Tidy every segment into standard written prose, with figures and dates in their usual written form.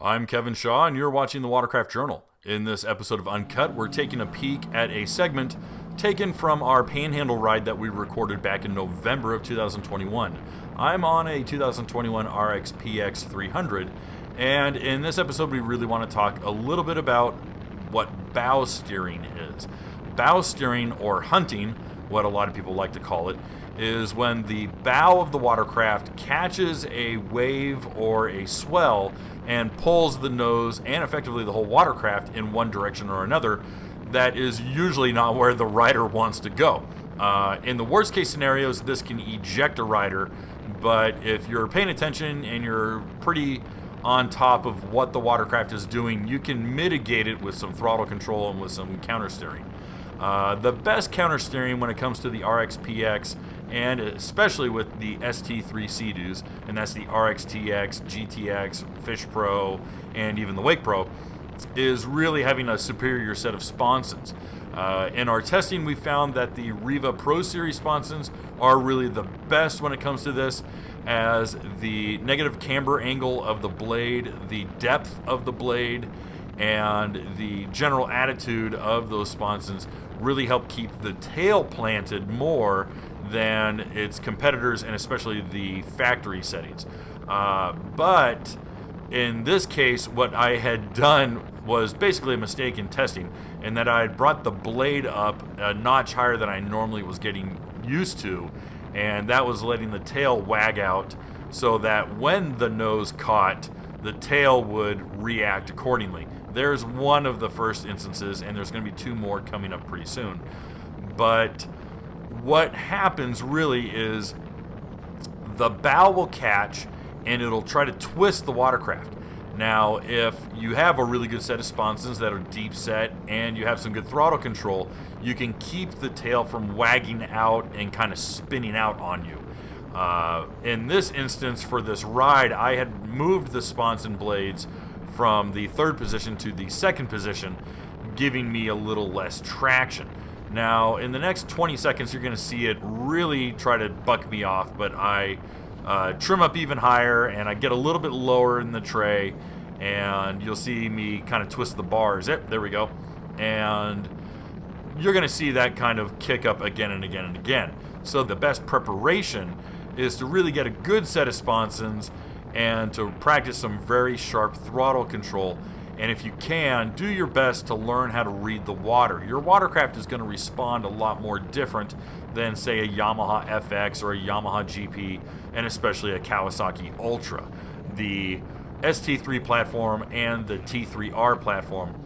I'm Kevin Shaw, and you're watching the Watercraft Journal. In this episode of Uncut, we're taking a peek at a segment taken from our Pandhandle Ride that we recorded back in November of 2021. I'm on a 2021 RX-PX 300, and in this episode we really want to talk a little bit about what bow steering is. Bow steering, or hunting, what a lot of people like to call it, is when the bow of the watercraft catches a wave or a swell and pulls the nose and effectively the whole watercraft in one direction or another that is usually not where the rider wants to go. In the worst case scenarios, this can eject a rider, but if you're paying attention and you're pretty on top of what the watercraft is doing, you can mitigate it with some throttle control and with some counter steering. The best counter steering when it comes to the RX-PX, and especially with the ST3 Sea-Doos, and that's the RX-TX, GTX, Fish Pro, and even the Wake Pro, is really having a superior set of sponsons. In our testing, we found that the Riva Pro Series sponsons are really the best when it comes to this, as the negative camber angle of the blade, the depth of the blade, and the general attitude of those sponsons really help keep the tail planted more than its competitors, and especially the factory settings. But in this case, what I had done was basically a mistake in testing, in that I had brought the blade up a notch higher than I normally was getting used to, and that was letting the tail wag out so that when the nose caught, the tail would react accordingly. There's one of the first instances, and there's going to be two more coming up pretty soon. But what happens really is the bow will catch and it'll try to twist the watercraft. Now, if you have a really good set of sponsons that are deep set and you have some good throttle control, you can keep the tail from wagging out and kind of spinning out on you. In this instance, for this ride, I had moved the sponson blades from the third position to the second position, giving me a little less traction. Now, in the next 20 seconds, you're going to see it really try to buck me off, but I trim up even higher, and I get a little bit lower in the tray, and you'll see me kind of twist the bars. Yep, there we go. And you're going to see that kind of kick up again and again and again. So the best preparation is to really get a good set of sponsons and to practice some very sharp throttle control. And if you can, do your best to learn how to read the water. Your watercraft is going to respond a lot more different than, say, a Yamaha FX or a Yamaha GP, and especially a Kawasaki Ultra. The ST3 platform and the T3R platform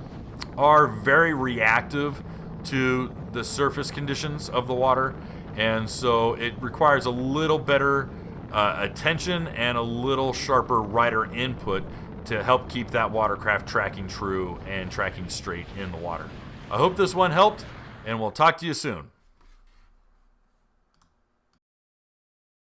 are very reactive to the surface conditions of the water, and so it requires a little better attention and a little sharper rider input to help keep that watercraft tracking true and tracking straight in the water. I hope this one helped, and we'll talk to you soon.